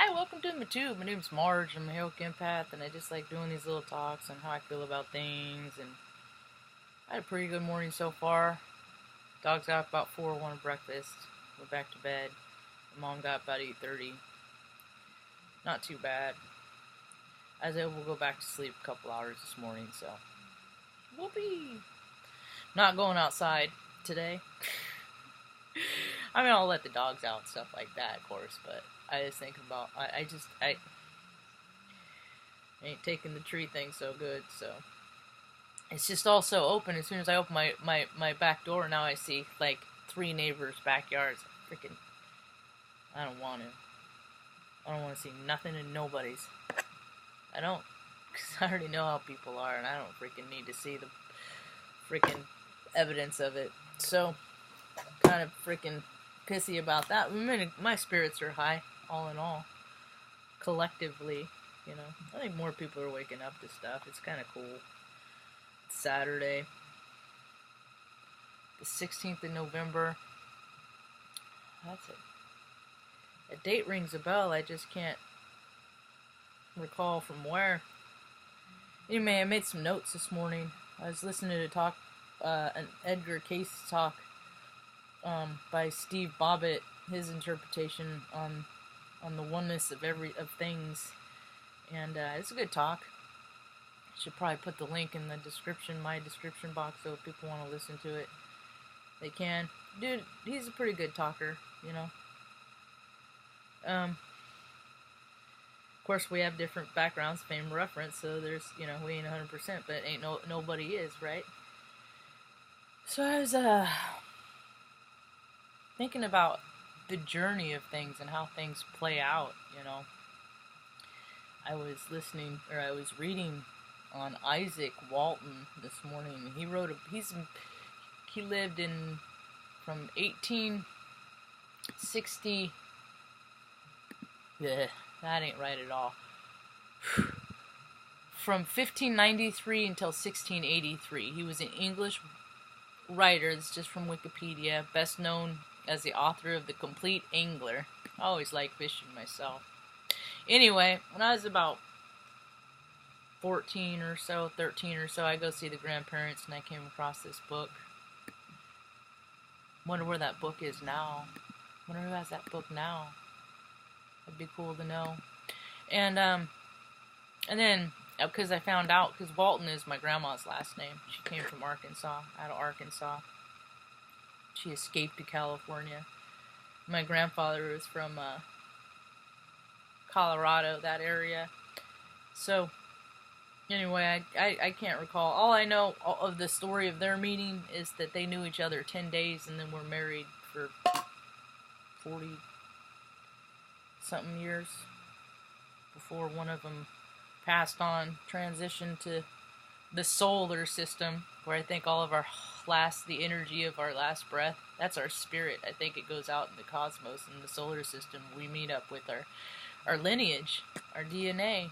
Hi, welcome to my tube. My name's Marge. I'm a heroic empath, and I just like doing these little talks on how I feel about things. And I had a pretty good morning so far. Dog's got about 4, wanted breakfast. Went back to bed. My mom got about 8:30. Not too bad. I was able to go back to sleep a couple hours this morning, so whoopee. Not going outside today. I mean, I'll let the dogs out and stuff like that, of course, but I was thinking about, I ain't taking the tree thing so good, so. It's just all so open. As soon as I open my back door, now I see, like, 3 neighbors' backyards. Freaking, I don't want to. I don't want to see nothing in nobody's. I don't, because I already know how people are, and I don't freaking need to see the freaking evidence of it. So, kind of freaking pissy about that. I mean, my spirits are high, all in all. Collectively, you know. I think more people are waking up to stuff. It's kind of cool. It's Saturday, the 16th of November. That's it. A date rings a bell. I just can't recall from where. Anyway, I made some notes this morning. I was listening to talk, an Edgar Cayce talk by Steve Bobbitt, his interpretation on the oneness of things, and it's a good talk. Should probably put the link in the description, my description box, so if people want to listen to it, they can. Dude, he's a pretty good talker, you know. Of course, we have different backgrounds, frame of reference, so there's, you know, we ain't 100%, but nobody is, right? So I was thinking about the journey of things and how things play out, you know. I was reading on Isaac Walton this morning. He lived in from 1860. Bleh, that ain't right at all. From 1593 until 1683. He was an English writer. This is just from Wikipedia. Best known as the author of The Complete Angler. I always like fishing myself. Anyway, when I was about 13 or so, I go see the grandparents, and I came across this book. Wonder where that book is now. Wonder who has that book now. That'd be cool to know. And then, because I found out, because Walton is my grandma's last name. She came from Arkansas, out of Arkansas. She escaped to California. My grandfather was from Colorado, that area. So, anyway, I can't recall. All I know of the story of their meeting is that they knew each other 10 days and then were married for 40-something years before one of them passed on, transitioned to the solar system, where I think all of the energy of our last breath, that's our spirit. I think it goes out in the cosmos, in the solar system. We meet up with our lineage, our DNA,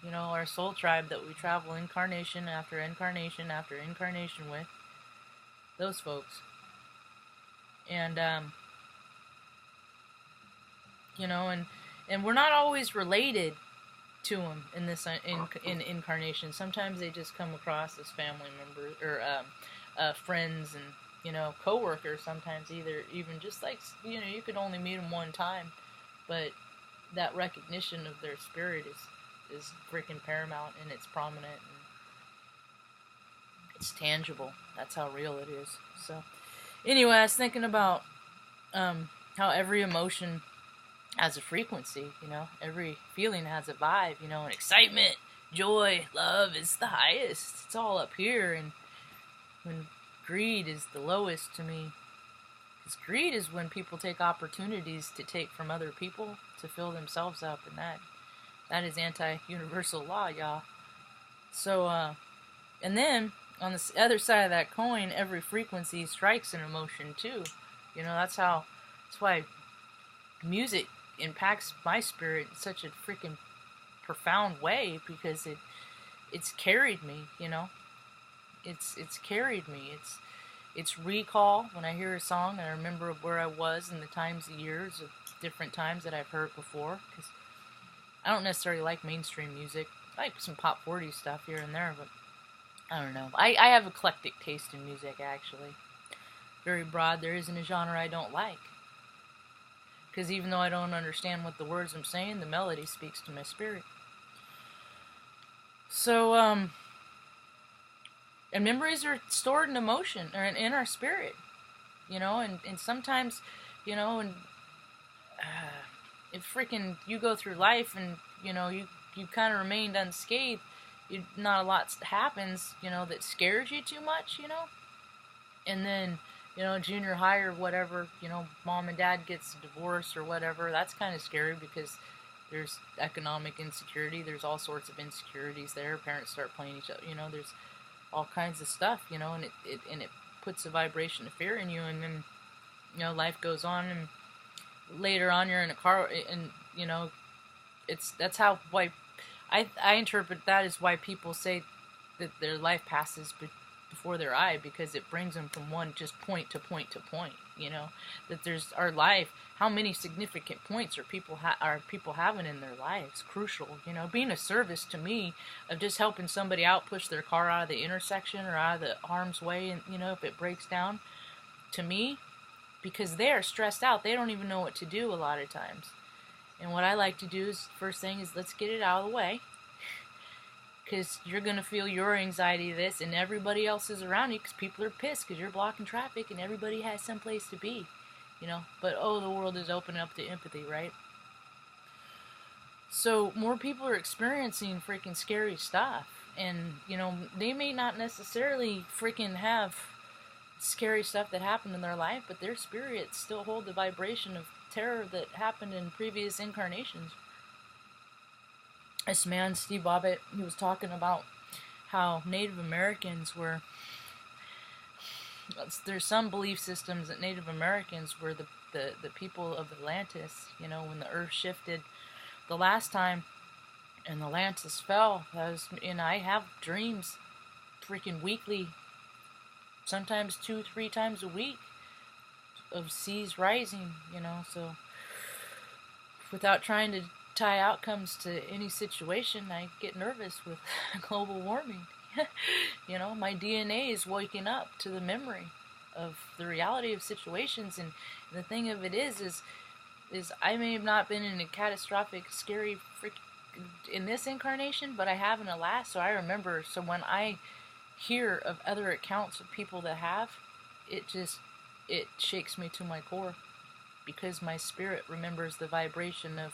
you know, our soul tribe that we travel incarnation after incarnation after incarnation with. Those folks. And, you know, and we're not always related to them in this in incarnation. Sometimes they just come across as family members or friends and, you know, co-workers. Sometimes even just like, you know, you could only meet them one time, but that recognition of their spirit is freaking paramount, and it's prominent and it's tangible. That's how real it is. So anyway, I was thinking about how every emotion has a frequency, you know. Every feeling has a vibe, you know, and excitement, joy, love is the highest. It's all up here, and when greed is the lowest to me. Because greed is when people take opportunities to take from other people to fill themselves up, and that is anti-universal law, y'all. So, and then, on the other side of that coin, every frequency strikes an emotion, too. You know, that's why music impacts my spirit in such a freaking profound way, because it's carried me, you know. It's carried me. It's recall. When I hear a song, I remember where I was in the years of different times that I've heard before, because I don't necessarily like mainstream music. I like some pop 40 stuff here and there, but I don't know. I have eclectic taste in music, actually. Very broad. There isn't a genre I don't like. Because even though I don't understand what the words I'm saying, the melody speaks to my spirit. So, and memories are stored in emotion, or in our spirit, and sometimes, and if freaking you go through life and, you kind of remained unscathed, not a lot happens, that scares you too much, and then, junior high or whatever, mom and dad gets divorced or whatever, that's kind of scary because there's economic insecurity, there's all sorts of insecurities there, parents start playing each other, there's all kinds of stuff, and it puts a vibration of fear in you, and then, life goes on, and later on you're in a car, and, that's how, why, I interpret that as why people say that their life passes before their eye, because it brings them from one just point to point to point, that there's our life, how many significant points are people having in their lives, crucial, being a service to me of just helping somebody out, push their car out of the intersection or out of the harm's way, and, if it breaks down, to me, because they're stressed out, they don't even know what to do a lot of times. And what I like to do is, first thing is, let's get it out of the way, because you're going to feel your anxiety of this, and everybody else is around you, because people are pissed because you're blocking traffic, and everybody has some place to be, but the world is opening up to empathy, right? So more people are experiencing freaking scary stuff, and, they may not necessarily freaking have scary stuff that happened in their life, but their spirits still hold the vibration of terror that happened in previous incarnations. This man, Steve Bobbitt, he was talking about how Native Americans were, there's some belief systems that Native Americans were the people of Atlantis, when the earth shifted the last time and Atlantis fell. And I have dreams freaking weekly, sometimes 2-3 times a week, of seas rising, so without trying to tie outcomes to any situation, I get nervous with global warming. My DNA is waking up to the memory of the reality of situations, and the thing of it is I may have not been in a catastrophic, scary in this incarnation, but I have in the last, so I remember, so when I hear of other accounts of people that have, it shakes me to my core, because my spirit remembers the vibration of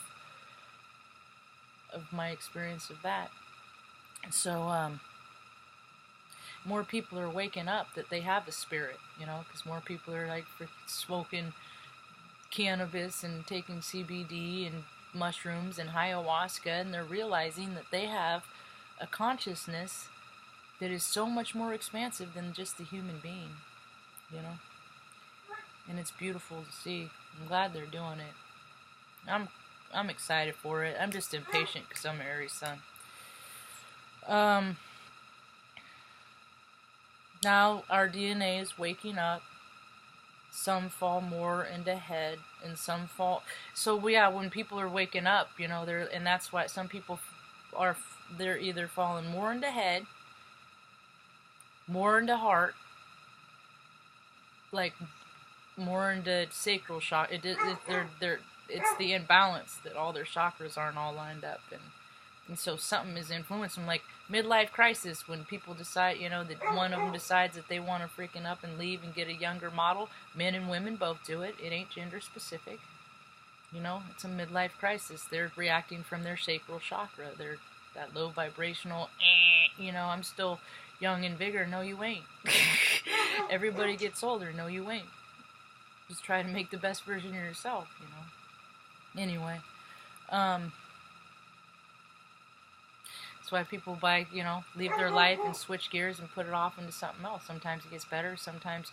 my experience of that. So more people are waking up that they have a spirit, because more people are like smoking cannabis and taking CBD and mushrooms and ayahuasca, and they're realizing that they have a consciousness that is so much more expansive than just the human being, and it's beautiful to see. I'm glad they're doing it. I'm excited for it. I'm just impatient because I'm an Aries sun. Now our DNA is waking up. Some fall more into head, and some fall. So yeah, when people are waking up, and that's why some people they're either falling more into head, more into heart, like more into sacral chakra. It's the imbalance that all their chakras aren't all lined up, and so something is influencing them, like midlife crisis, when people decide, that one of them decides that they want to freaking up and leave and get a younger model. Men and women both do it. It ain't gender specific. It's a midlife crisis. They're reacting from their sacral chakra. They're that low vibrational, I'm still young and vigor. No, you ain't. Everybody gets older. No, you ain't. Just try to make the best version of yourself, Anyway, that's why people leave their life and switch gears and put it off into something else. Sometimes it gets better. Sometimes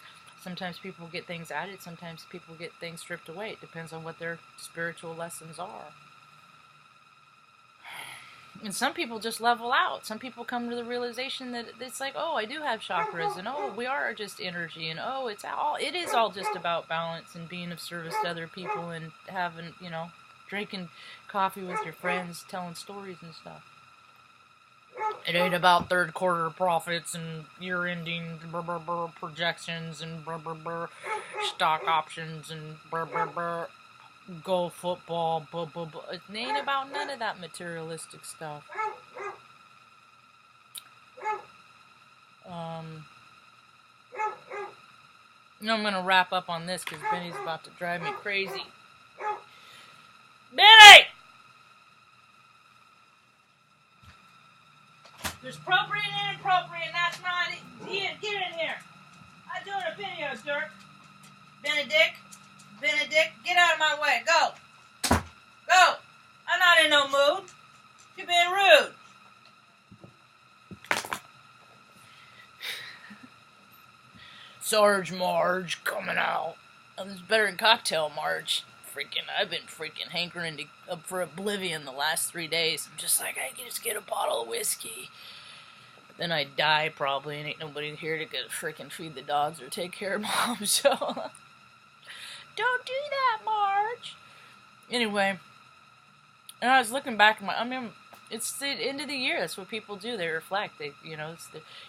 people get things added. Sometimes people get things stripped away. It depends on what their spiritual lessons are. And some people just level out. Some people come to the realization that it's like, I do have chakras, and we are just energy, and it is all just about balance and being of service to other people, and having, drinking coffee with your friends, telling stories and stuff. It ain't about third quarter profits and year-ending projections and stock options and go football. It ain't about none of that materialistic stuff. I'm gonna wrap up on this because Benny's about to drive me crazy. Benny! There's appropriate and inappropriate, and that's not it. Yeah, get in here. I'm doing a video, Dirk. Benedict, get out of my way. Go. Go. I'm not in no mood. You're being rude. Sarge Marge coming out. Oh, this is better than cocktail Marge. I've been hankering up for oblivion the last 3 days. I'm just like, I can just get a bottle of whiskey. But then I die probably, and ain't nobody here to get feed the dogs or take care of Mom, so don't do that, Marge. Anyway, and I was looking back at it's the end of the year. That's what people do. They reflect. You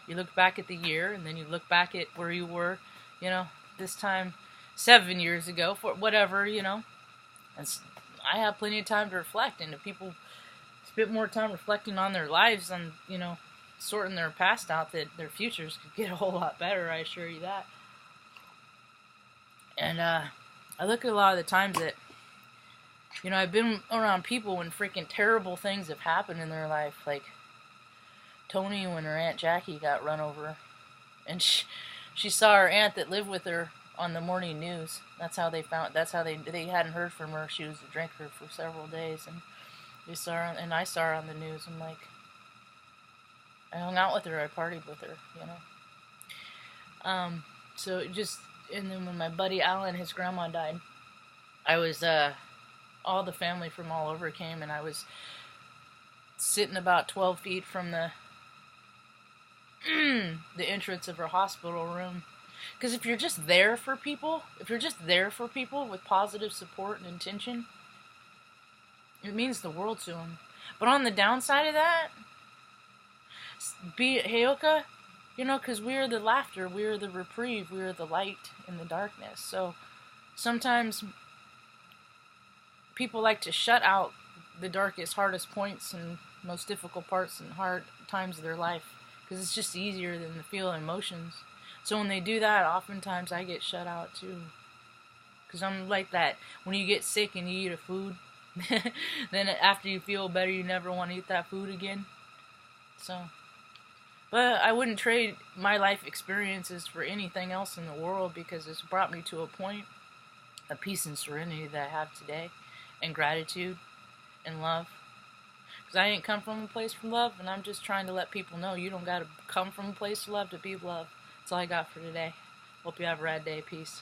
look back at the year, and then you look back at where you were, this time 7 years ago, for whatever, I have plenty of time to reflect, and if people spend more time reflecting on their lives and, sorting their past out, that their futures could get a whole lot better, I assure you that. And I look at a lot of the times that, I've been around people when freaking terrible things have happened in their life, like Tony when her Aunt Jackie got run over, and she saw her aunt that lived with her on the morning news. That's how they hadn't heard from her. She was a drinker for several days, and I saw her on the news. I'm like, I hung out with her, I partied with her, so and then when my buddy Alan, his grandma died, I was, all the family from all over came, and I was sitting about 12 feet from the entrance of her hospital room. Because if you're just there for people with positive support and intention, it means the world to them. But on the downside of that, be it Heyoka, because we are the laughter, we are the reprieve, we are the light in the darkness. So sometimes people like to shut out the darkest, hardest points and most difficult parts and hard times of their life, because it's just easier than to feel emotions. So when they do that, oftentimes I get shut out too. Because I'm like that. When you get sick and you eat a food, then after you feel better, you never want to eat that food again. So, but I wouldn't trade my life experiences for anything else in the world, because it's brought me to a point of peace and serenity that I have today, and gratitude and love. Because I ain't come from a place for love, and I'm just trying to let people know you don't got to come from a place of love to be loved. That's all I got for today. Hope you have a rad day. Peace.